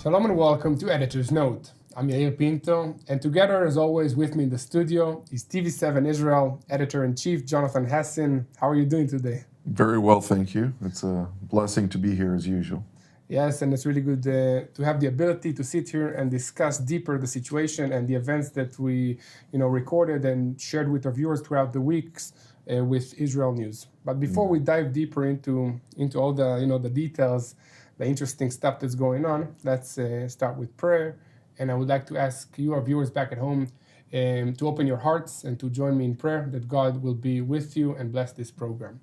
Shalom and welcome to Editor's Note. I'm Yair Pinto, and together, as always, with me in the studio is TV7 Israel Editor-in-Chief Jonathan Hassin. How are you doing today? Very well, thank you. It's a blessing to be here as usual. Yes, and it's really good to have the ability to sit here and discuss deeper the situation and the events that we, recorded and shared with our viewers throughout the weeks with Israel News. But before we dive deeper into all the the details, the interesting stuff that's going on, let's start with prayer. And I would like to ask you, our viewers back at home, to open your hearts and to join me in prayer that God will be with you and bless this program.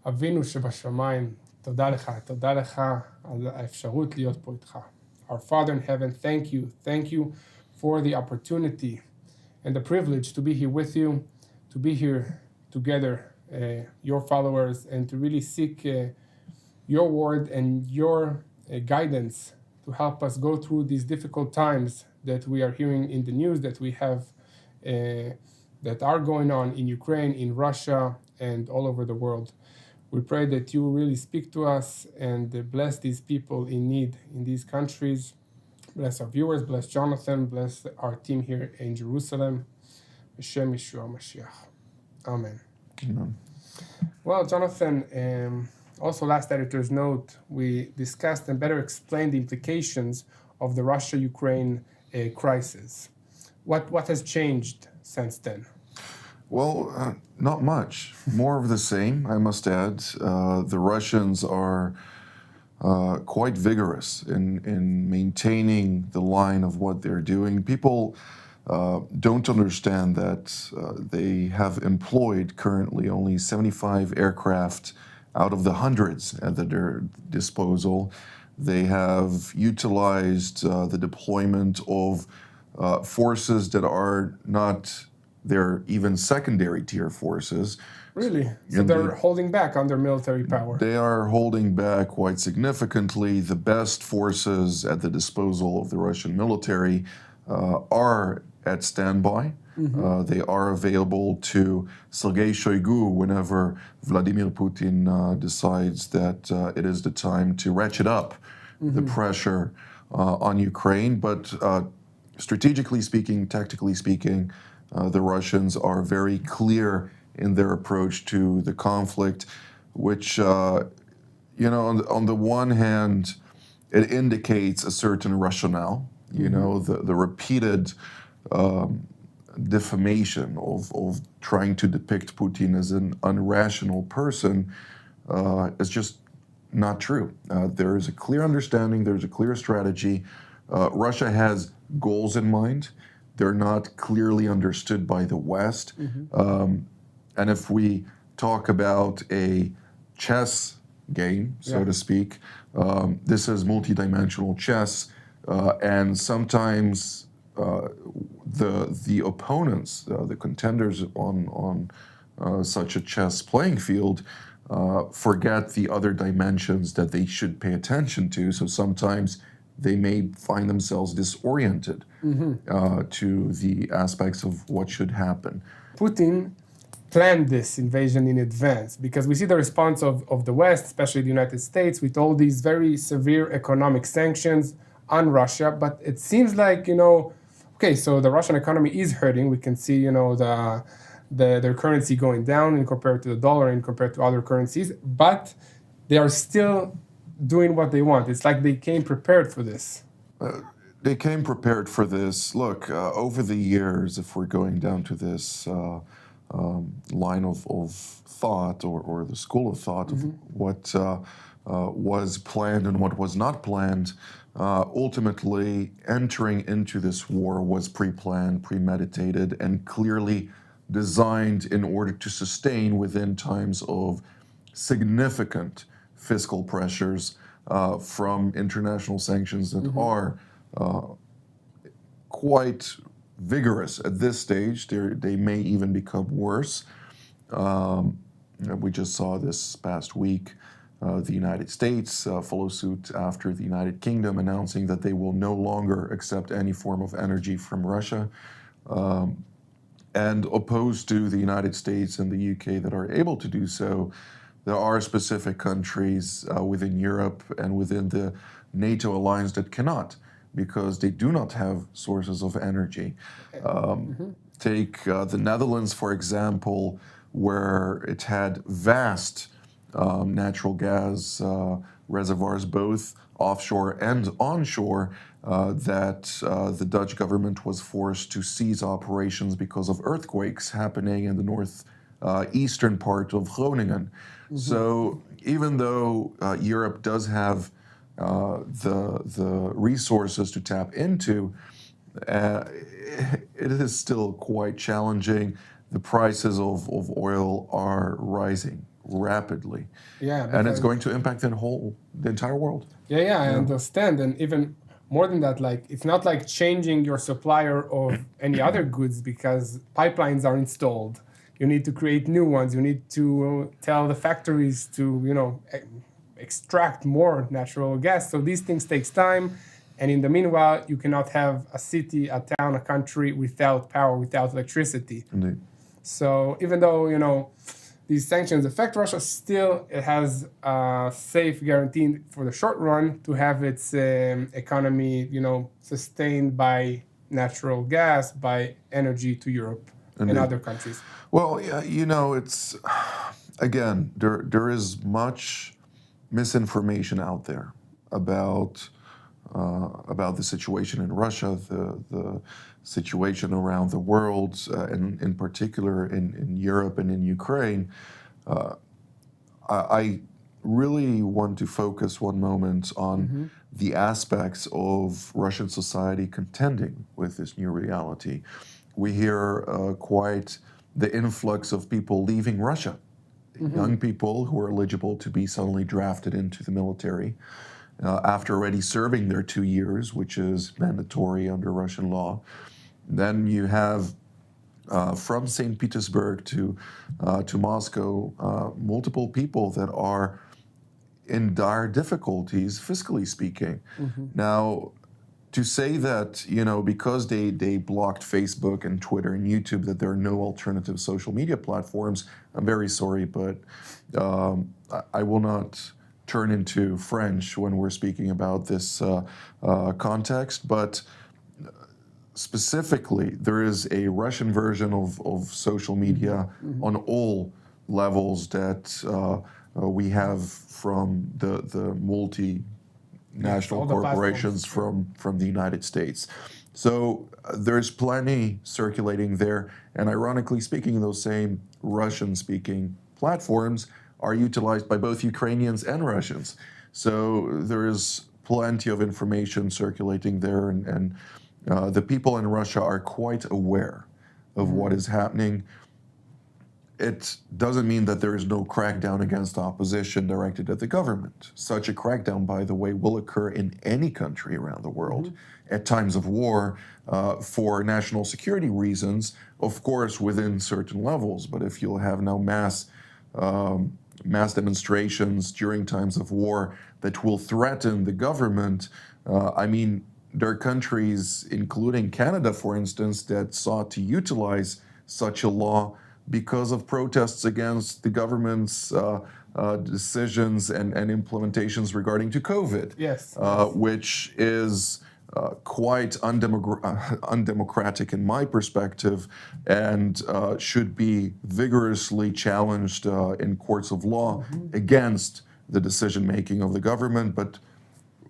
אבינו שבשמיים, תודה לך על האפשרות להיות פה איתך. Our Father in heaven, thank you for the opportunity and the privilege to be here with you, to be here together, your followers, and to really seek your word and your guidance to help us go through these difficult times that we are hearing in the news, that we have, that are going on in Ukraine, in Russia, and all over the world. We pray that you really speak to us and bless these people in need in these countries. Bless our viewers, bless Jonathan, bless our team here in Jerusalem. B'Shem Yeshua Mashiach. Amen. Amen. Well, Jonathan, also last editor's note, we discussed and better explained the implications of the Russia-Ukraine crisis. What has changed since then? Well, not much. More of the same, I must add. The Russians are quite vigorous in maintaining the line of what they're doing. People don't understand that they have employed currently only 75 aircraft out of the hundreds at their disposal. They have utilized the deployment of forces that are not their even secondary tier forces. Really? So they're holding back on their military power? They are holding back quite significantly. The best forces at the disposal of the Russian military are at standby. They are available to Sergei Shoigu whenever Vladimir Putin decides that it is the time to ratchet up the pressure on Ukraine. But strategically speaking, tactically speaking, the Russians are very clear in their approach to the conflict, which, on the one hand, it indicates a certain rationale. The repeated defamation of trying to depict Putin as an unrational person is just not true. There is a clear understanding, there's a clear strategy. Russia has goals in mind. They're not clearly understood by the West. And if we talk about a chess game, so to speak, this is multidimensional chess. And sometimes the opponents, the contenders on such a chess playing field, forget the other dimensions that they should pay attention to. So sometimes they may find themselves disoriented to the aspects of what should happen. Putin planned this invasion in advance because we see the response of the West, especially the United States, with all these very severe economic sanctions on Russia. But it seems like, okay, so the Russian economy is hurting. We can see, their currency going down in compared to the dollar and compared to other currencies, but they are still doing what they want. It's like they came prepared for this. They came prepared for this. Look, over the years, if we're going down to this line of thought or the school of thought of what was planned and what was not planned, ultimately entering into this war was pre-planned, premeditated, and clearly designed in order to sustain within times of significant fiscal pressures from international sanctions that are quite vigorous at this stage. They may even become worse. We just saw this past week the United States follow suit after the United Kingdom announcing that they will no longer accept any form of energy from Russia. And opposed to the United States and the UK that are able to do so, there are specific countries within Europe and within the NATO alliance that cannot, because they do not have sources of energy. Take the Netherlands, for example, where it had vast natural gas reservoirs, both offshore and onshore, that the Dutch government was forced to cease operations because of earthquakes happening in the northeastern part of Groningen. So even though Europe does have the resources to tap into, it is still quite challenging. The prices of oil are rising rapidly. Yeah, And it's going to impact the entire world. Yeah, I understand. And even more than that, like it's not like changing your supplier of any other goods because pipelines are installed. You need to create new ones. You need to tell the factories to, extract more natural gas. So these things takes time. And in the meanwhile, you cannot have a city, a town, a country without power, without electricity. Indeed. So even though, these sanctions affect Russia, still it has a safe guarantee for the short run to have its economy, sustained by natural gas, by energy to Europe and other countries. Well, it's, again, there is much misinformation out there about the situation in Russia, the situation around the world, and in particular in Europe and in Ukraine. I really want to focus one moment on the aspects of Russian society contending with this new reality. We hear quite the influx of people leaving Russia, young people who are eligible to be suddenly drafted into the military after already serving their 2 years, which is mandatory under Russian law. Then you have from St. Petersburg to Moscow, multiple people that are in dire difficulties, fiscally speaking. Now, to say that, because they blocked Facebook and Twitter and YouTube, that there are no alternative social media platforms, I'm very sorry, but I will not turn into French when we're speaking about this context, but specifically, there is a Russian version of social media on all levels that we have from the multinational corporations from the United States. So there's plenty circulating there, and ironically speaking, those same Russian-speaking platforms are utilized by both Ukrainians and Russians. So there is plenty of information circulating there, and the people in Russia are quite aware of what is happening. It doesn't mean that there is no crackdown against opposition directed at the government. Such a crackdown, by the way, will occur in any country around the world at times of war for national security reasons, of course, within certain levels. But if you'll have now mass demonstrations during times of war that will threaten the government, there are countries, including Canada, for instance, that sought to utilize such a law because of protests against the government's decisions and implementations regarding to COVID, which is quite undemocratic in my perspective, and should be vigorously challenged in courts of law against the decision-making of the government. But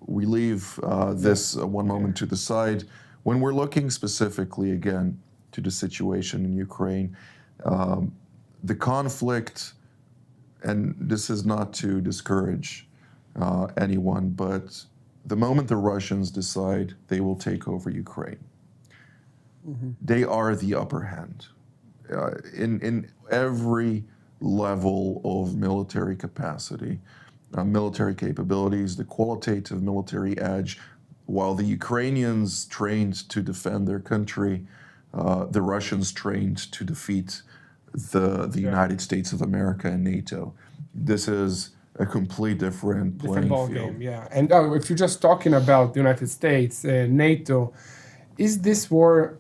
we leave this one moment to the side. When we're looking specifically, again, to the situation in Ukraine, the conflict, and this is not to discourage anyone, but the moment the Russians decide they will take over Ukraine, they are the upper hand in every level of military capacity, military capabilities, the qualitative military edge. While the Ukrainians trained to defend their country, the Russians trained to defeat the United States of America and NATO. This is a complete different playing ball field. Game, yeah. And if you're just talking about the United States, NATO, is this war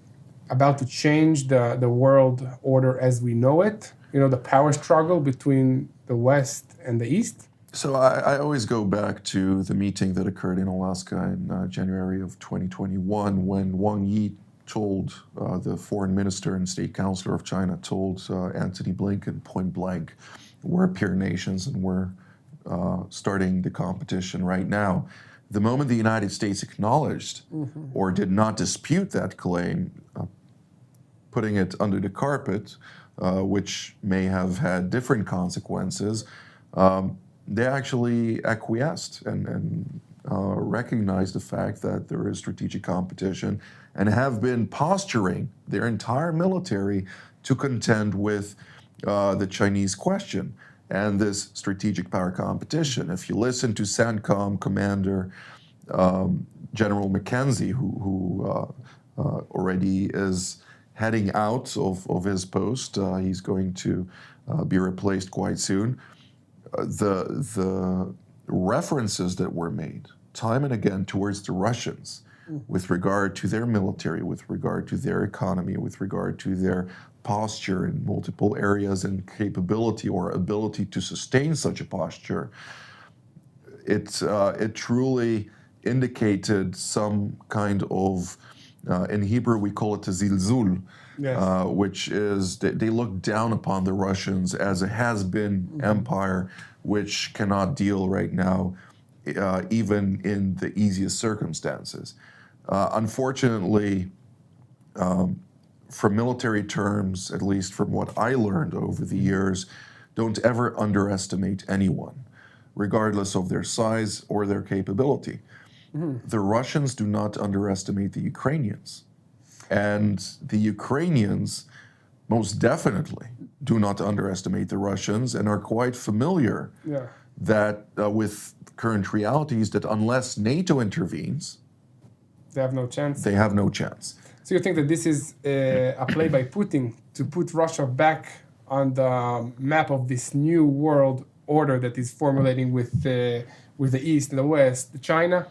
about to change the world order as we know it? The power struggle between the West and the East? So I always go back to the meeting that occurred in Alaska in January of 2021 when Wang Yi told the foreign minister and state counselor of China told Antony Blinken point blank, we're peer nations and we're starting the competition right now. The moment the United States acknowledged or did not dispute that claim, putting it under the carpet, which may have had different consequences, they actually acquiesced and recognized the fact that there is strategic competition and have been posturing their entire military to contend with the Chinese question and this strategic power competition. If you listen to CENTCOM Commander General McKenzie, who already is heading out of his post, he's going to be replaced quite soon. The references that were made time and again towards the Russians with regard to their military, with regard to their economy, with regard to their posture in multiple areas and capability or ability to sustain such a posture, it truly indicated some kind of, in Hebrew we call it a zilzul, Yes. which is they look down upon the Russians as a has-been empire which cannot deal right now, even in the easiest circumstances. Unfortunately, from military terms, at least from what I learned over the years, don't ever underestimate anyone, regardless of their size or their capability. The Russians do not underestimate the Ukrainians. And the Ukrainians most definitely do not underestimate the Russians and are quite familiar that with current realities that unless NATO intervenes, they have no chance. They have no chance. So you think that this is a play by Putin to put Russia back on the map of this new world order that is formulating with the East and the West, China?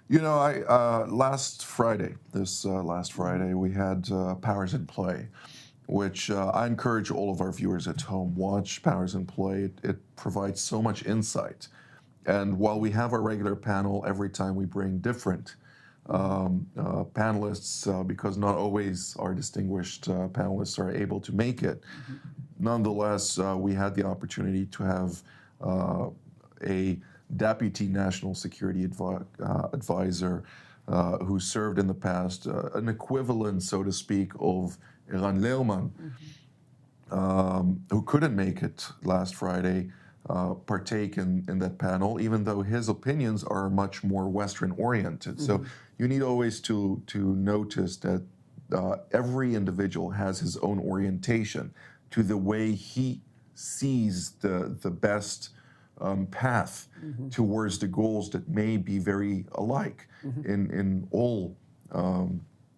You know, last Friday, last Friday, we had Powers in Play, which I encourage all of our viewers at home, watch Powers in Play. It provides so much insight. And while we have our regular panel, every time we bring different panelists, because not always our distinguished panelists are able to make it. Nonetheless, we had the opportunity to have a Deputy National Security Advisor who served in the past, an equivalent, so to speak, of Eran Lerman, who couldn't make it last Friday, partake in that panel, even though his opinions are much more Western-oriented. So you need always to notice that every individual has his own orientation to the way he sees the best path towards the goals that may be very alike in all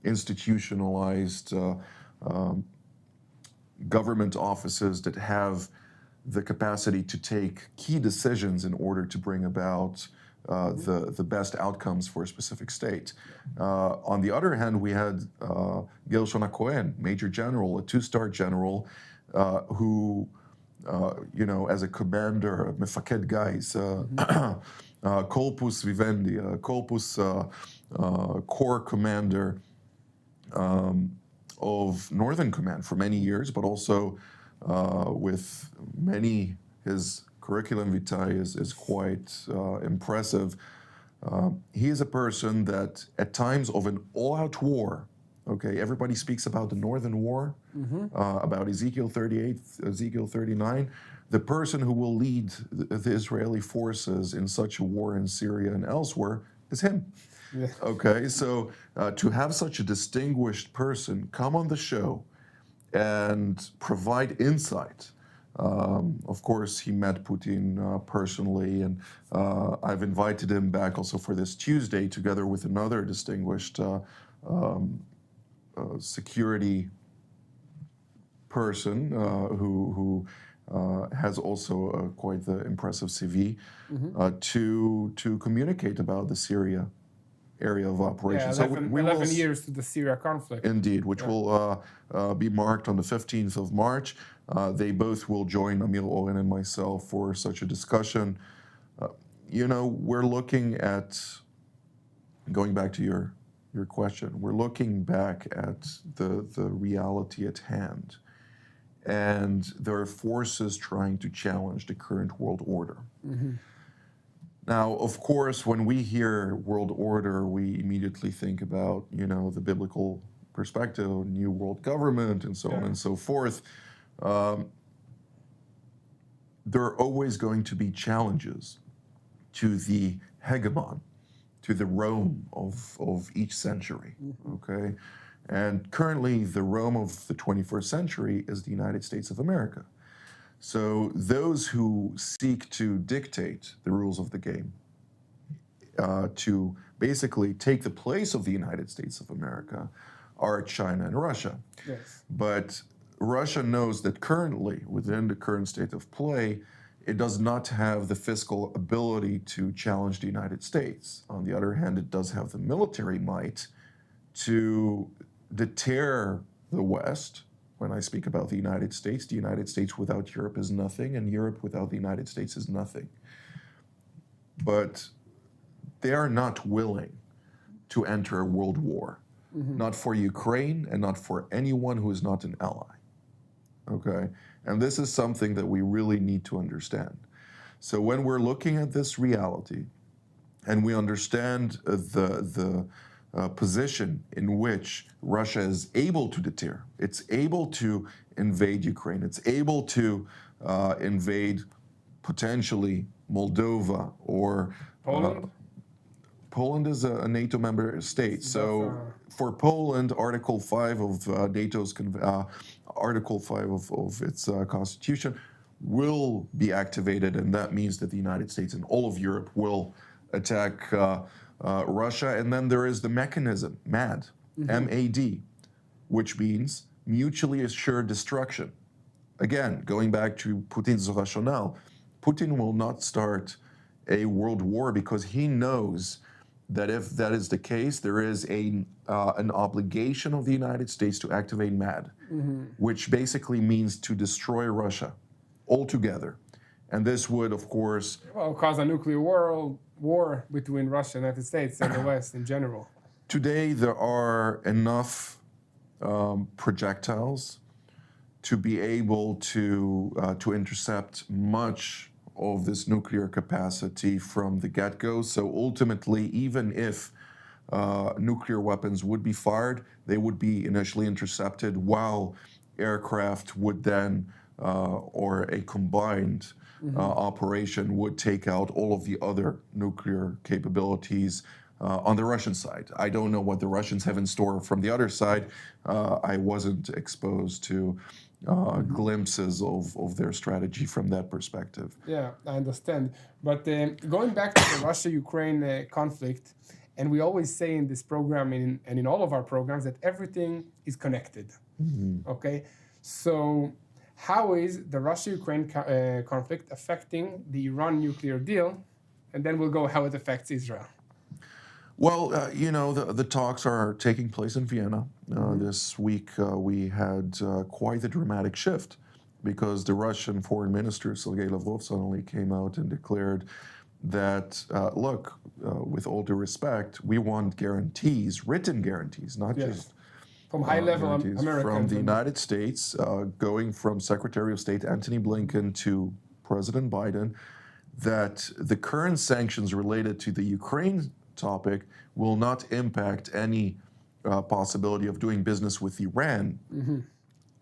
institutionalized government offices that have the capacity to take key decisions in order to bring about the best outcomes for a specific state. On the other hand, we had Gershon Cohen, Major General, a two-star general, who, you know, as a commander, Mefaked Guys, Corpus Vivendi, Corpus Corps commander of Northern Command for many years, but also with many, his curriculum vitae is quite impressive. He is a person that at times of an all-out war, okay, everybody speaks about the Northern War, about Ezekiel 38, Ezekiel 39. The person who will lead the Israeli forces in such a war in Syria and elsewhere is him. Yeah. Okay, so to have such a distinguished person come on the show and provide insight. Of course, he met Putin personally, and I've invited him back also for this Tuesday, together with another distinguished security person who has also quite the impressive CV, to communicate about the Syria area of operation. Yeah, 11 years to the Syria conflict. Indeed, which will be marked on the 15th of March. They both will join Amir Oren and myself for such a discussion. We're looking at, going back to your question, we're looking back at the reality at hand. And there are forces trying to challenge the current world order. Now, of course, when we hear world order, we immediately think about, the biblical perspective, new world government, and so on and so forth. There are always going to be challenges to the hegemon, to the Rome of each century, okay? And currently, the Rome of the 21st century is the United States of America. So those who seek to dictate the rules of the game, to basically take the place of the United States of America, are China and Russia. Yes. But Russia knows that currently, within the current state of play, it does not have the fiscal ability to challenge the United States. On the other hand, it does have the military might to deter the West. When I speak about the United States without Europe is nothing, and Europe without the United States is nothing. But they are not willing to enter a world war, not for Ukraine and not for anyone who is not an ally. Okay? And this is something that we really need to understand. So when we're looking at this reality and we understand the position in which Russia is able to deter, it's able to invade Ukraine, it's able to invade potentially Moldova or Poland? Poland is a NATO member state. So for Poland, Article 5 of NATO's Article 5 of its constitution will be activated, and that means that the United States and all of Europe will attack Russia. And then there is the mechanism, MAD, M-A-D, which means mutually assured destruction. Again, going back to Putin's rationale, Putin will not start a world war because he knows that if that is the case, there is an obligation of the United States to activate MAD, which basically means to destroy Russia altogether. And this would, of course, cause a nuclear war between Russia and the United States and the West in general. Today, there are enough projectiles to be able to intercept much of this nuclear capacity from the get-go. So ultimately, even if nuclear weapons would be fired, they would be initially intercepted while aircraft would then, or a combined operation would take out all of the other nuclear capabilities on the Russian side. I don't know what the Russians have in store from the other side. I wasn't exposed to glimpses of their strategy from that perspective. Yeah, I understand. But going back to the Russia-Ukraine conflict, and we always say in this program and in all of our programs that everything is connected. Okay? So how is the Russia-Ukraine conflict affecting the Iran nuclear deal? And then we'll go how it affects Israel. Well, the talks are taking place in Vienna. This week we had quite a dramatic shift because the Russian foreign minister, Sergei Lavrov, suddenly came out and declared that, look, with all due respect, we want guarantees, written guarantees, not just from high-level Americans. From the United States, going from Secretary of State Antony Blinken to President Biden, that the current sanctions related to the Ukraine topic will not impact any possibility of doing business with Iran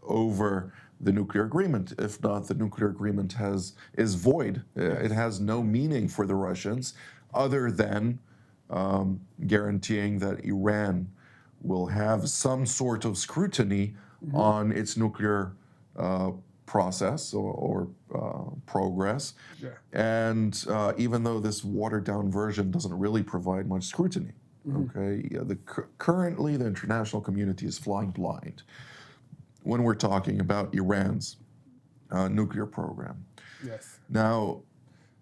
over the nuclear agreement. If not, the nuclear agreement is void. It has no meaning for the Russians other than guaranteeing that Iran will have some sort of scrutiny on its nuclear process or progress. And even though this watered-down version doesn't really provide much scrutiny, okay, currently the international community is flying blind when we're talking about Iran's nuclear program. Now,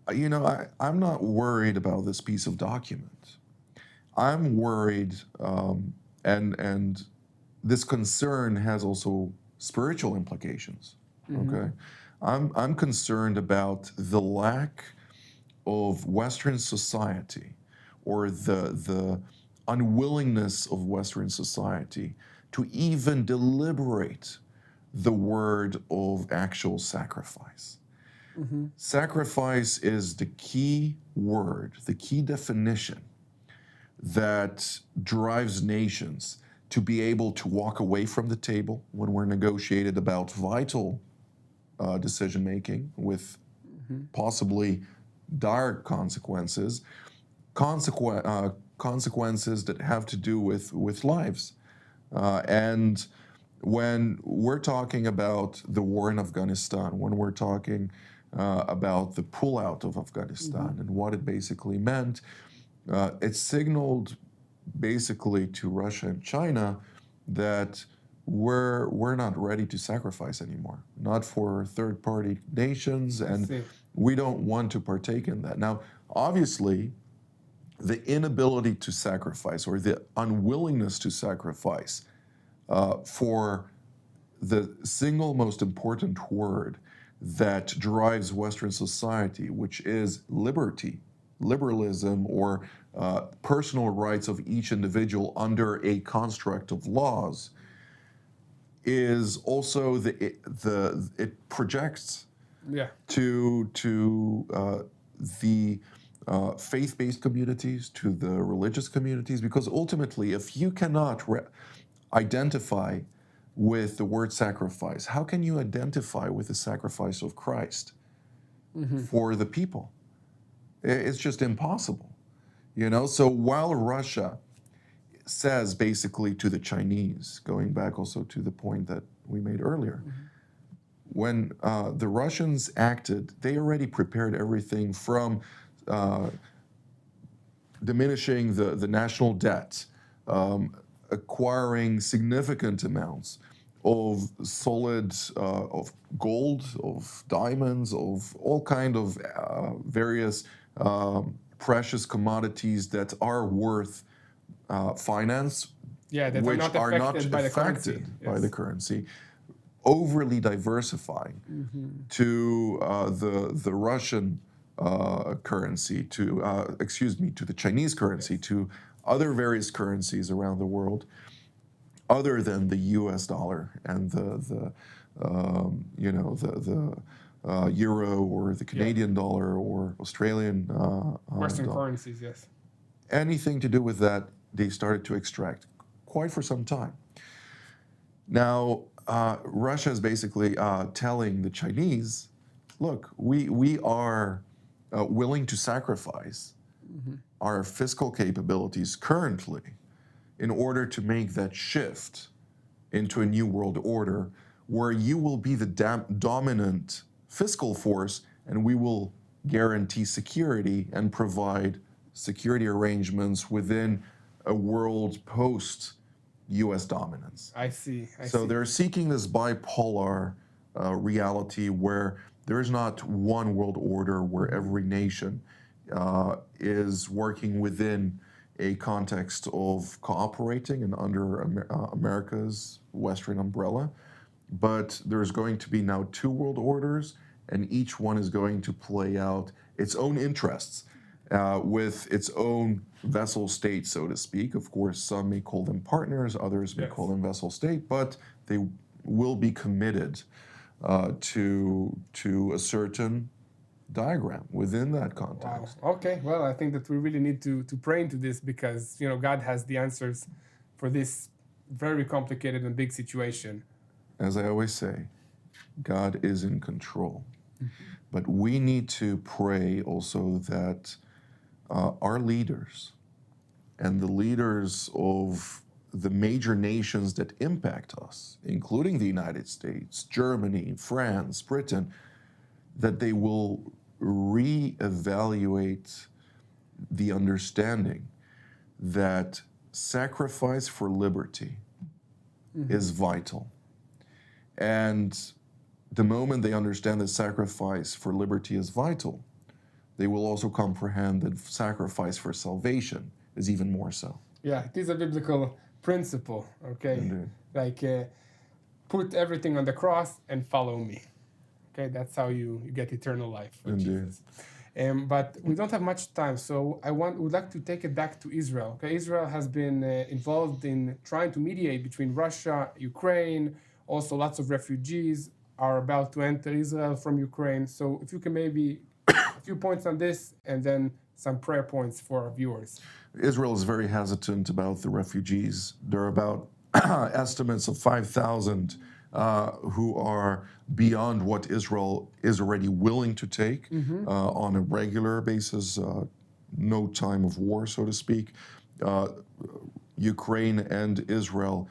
I'm not worried about this piece of document. I'm worried, and this concern has also spiritual implications. Okay, I'm concerned about the lack of Western society, or the unwillingness of Western society to even deliberate the word of actual sacrifice. Sacrifice is the key word, the key definition that drives nations to be able to walk away from the table when we're negotiated about vital decision making with possibly dire consequences, consequences that have to do with lives. And when we're talking about the war in Afghanistan, when we're talking about the pullout of Afghanistan and what it basically meant, it signaled basically to Russia and China that we're not ready to sacrifice anymore, not for third-party nations, and we don't want to partake in that. Now, obviously, the inability to sacrifice, or the unwillingness to sacrifice for the single most important word that drives Western society, which is liberty, liberalism, or personal rights of each individual under a construct of laws, is also it projects to the faith-based communities, to the religious communities, because ultimately, if you cannot identify with the word sacrifice, how can you identify with the sacrifice of Christ for the people? It's just impossible, you know? So while Russia says basically to the Chinese, going back also to the point that we made earlier, when the Russians acted, they already prepared everything from diminishing the national debt, acquiring significant amounts of solid, of gold, of diamonds, of all kind of various precious commodities that are worth finance, that which are not affected by the currency, overly diversifying to the Russian currency, to to the Chinese currency, to other various currencies around the world, other than the U.S. dollar and the euro, or the Canadian dollar, or Australian Western dollar. currencies, yes. Anything to do with that, they started to extract quite for some time. Now, Russia is basically telling the Chinese, look, we are willing to sacrifice our fiscal capabilities currently in order to make that shift into a new world order where you will be the dominant fiscal force, and we will guarantee security and provide security arrangements within a world post U.S. dominance. I see. So they're seeking this bipolar reality where there's not one world order where every nation is working within a context of cooperating and under America's Western umbrella, but there's going to be now two world orders, and each one is going to play out its own interests with its own vessel state, so to speak. Of course, some may call them partners, others may call them vessel state, but they will be committed to a certain diagram within that context. Wow. Okay. Well, I think that we really need to pray into this, because God has the answers for this very complicated and big situation. As I always say, God is in control. But we need to pray also that our leaders and the leaders of the major nations that impact us, including the United States, Germany, France, Britain, that they will reevaluate the understanding that sacrifice for liberty is vital. And the moment they understand that sacrifice for liberty is vital, they will also comprehend that sacrifice for salvation is even more so. Yeah, it is a biblical principle, okay? Indeed. Like, put everything on the cross and follow me. Okay, that's how you get eternal life with Jesus. But we don't have much time, so would like to take it back to Israel. Okay, Israel has been involved in trying to mediate between Russia, Ukraine. Also, lots of refugees are about to enter Israel from Ukraine. So if you can maybe a few points on this, and then some prayer points for our viewers. Israel is very hesitant about the refugees. There are about estimates of 5,000 who are beyond what Israel is already willing to take on a regular basis, no time of war, so to speak. Ukraine and Israel,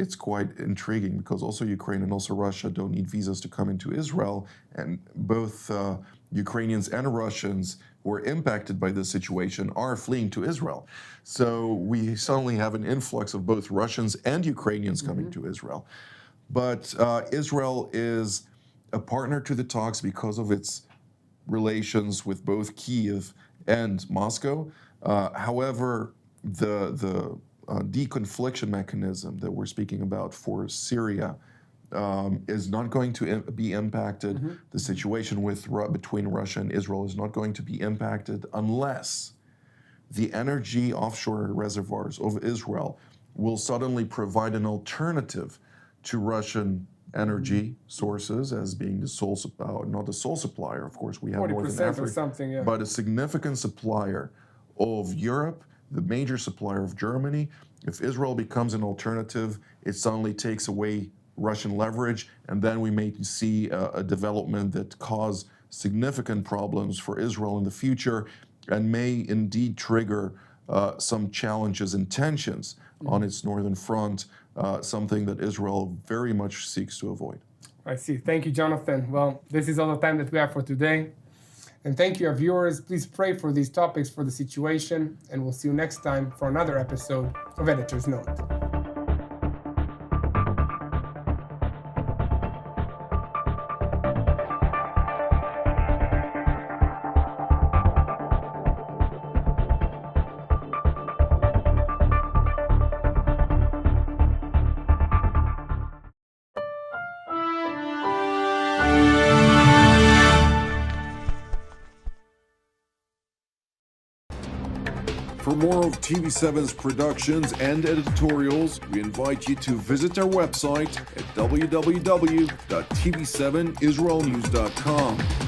it's quite intriguing because also Ukraine and also Russia don't need visas to come into Israel, and both Ukrainians and Russians who are impacted by this situation are fleeing to Israel. So we suddenly have an influx of both Russians and Ukrainians coming to Israel. But Israel is a partner to the talks because of its relations with both Kyiv and Moscow. However, the deconfliction mechanism that we're speaking about for Syria is not going to be impacted. The situation between Russia and Israel is not going to be impacted unless the energy offshore reservoirs of Israel will suddenly provide an alternative to Russian energy sources as being the sole, not the sole supplier, of course, we have Northern Africa, or something, yeah. But a significant supplier of Europe, the major supplier of Germany. If Israel becomes an alternative, it suddenly takes away Russian leverage, and then we may see a development that cause significant problems for Israel in the future and may indeed trigger some challenges and tensions on its northern front, something that Israel very much seeks to avoid. I see. Thank you, Jonathan. Well, this is all the time that we have for today. And thank you, our viewers. Please pray for these topics, for the situation, and we'll see you next time for another episode of Editor's Note. For more of TV7's productions and editorials, we invite you to visit our website at www.tv7israelnews.com.